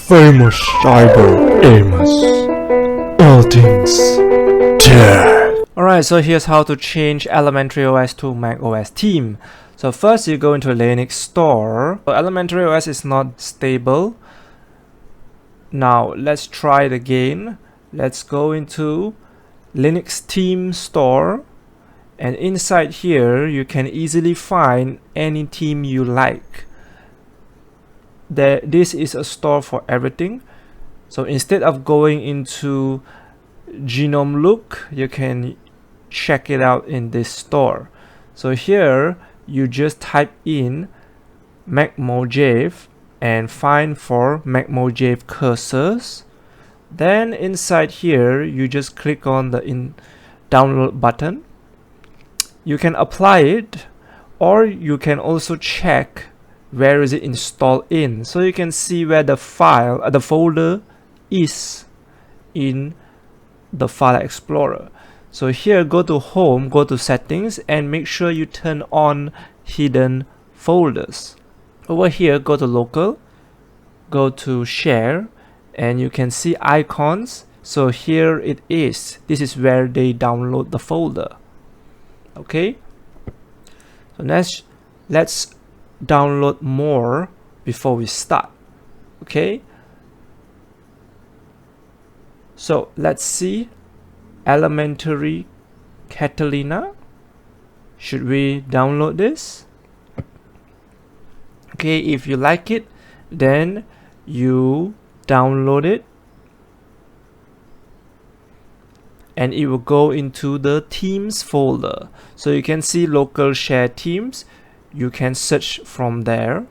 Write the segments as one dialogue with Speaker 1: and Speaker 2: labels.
Speaker 1: famous cyber Amos. All things tech.
Speaker 2: Alright, so here's how to change Elementary OS to macOS theme. So first you go into Linux store. So Elementary OS is not stable. Now let's try it again. Let's go into Linux theme store, and inside here you can easily find any theme you like. This is a store for everything. So instead of going into Genome Look, you can check it out in this store. So here you just type in macmojave and find for macmojave cursors. Then inside here you just click on the download button. You can apply it, or you can also check where is it installed in, so you can see where the file the folder is in the file explorer. So here, go to home, go to settings, and make sure you turn on hidden folders. Over here, go to local, go to share, and you can see icons. So here it is. This is where they download the folder. Okay, so let's download more before we start. Okay, so let's see. Elementary Catalina, should we download this? Okay, if you like it, then you download it, and it will go into the themes folder. So you can see local share themes. You can search from there.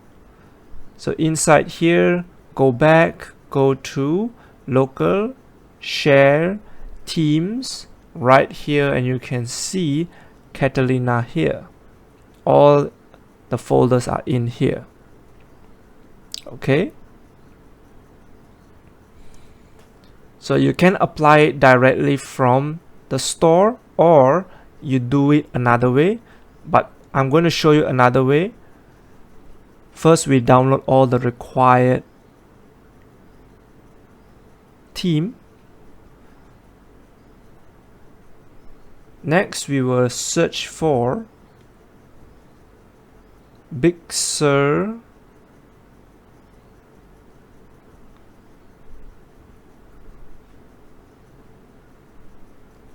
Speaker 2: So inside here, go back, go to local share themes right here, and you can see Catalina here. All the folders are in here. Okay, so you can apply it directly from the store, or you do it another way, but I'm going to show you another way. First, we download all the required theme. Next, we will search for Big Sur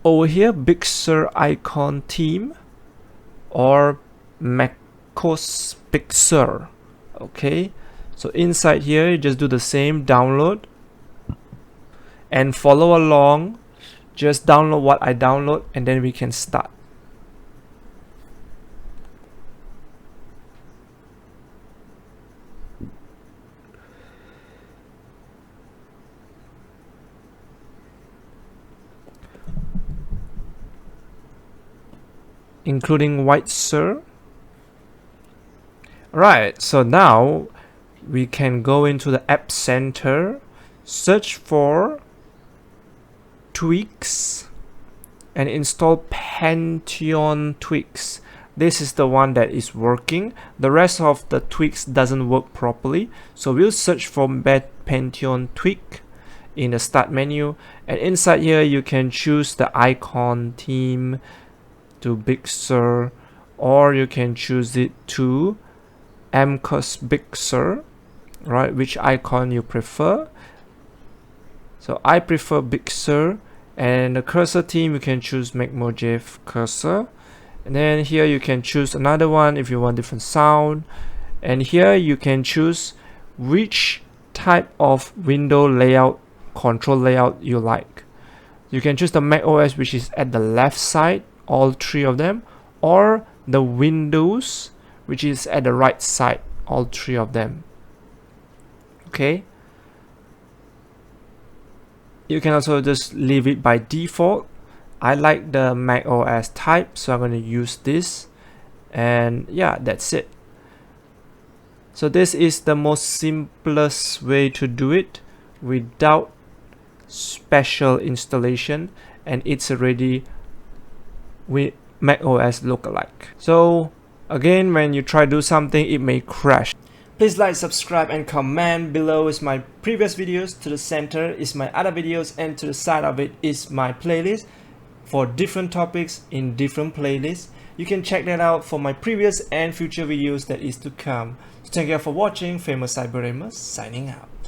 Speaker 2: over here, Big Sur icon theme, or macOS Big Sur. Okay, so inside here you just do the same, download, and follow along. Just download what I download, and then we can start. Including White Sur. Right, so now we can go into the App Center, search for tweaks, and install Pantheon tweaks. This is the one that is working. The rest of the tweaks doesn't work properly, so we'll search for Pantheon tweak in the start menu, and inside here you can choose the icon theme to Big Sur, or you can choose it to macOS Big Sur, right? Which icon you prefer. So I prefer Big Sur, and the cursor theme you can choose macmojave cursor, and then here you can choose another one if you want different sound, and here you can choose which type of window layout, control layout you like. You can choose the macOS, which is at the left side, all three of them, or the Windows, which is at the right side, all three of them. Okay, you can also just leave it by default. I like the macOS type, so I'm going to use this, and yeah, that's it. So this is the most simplest way to do it without special installation, and it's already with macOS lookalike. So again, when you try to do something, it may crash. Please like, subscribe and comment. Below is my previous videos, to the center is my other videos, and to the side of it is my playlist for different topics in different playlists. You can check that out for my previous and future videos that is to come. So thank you for watching. Famous Cyber Amos signing out.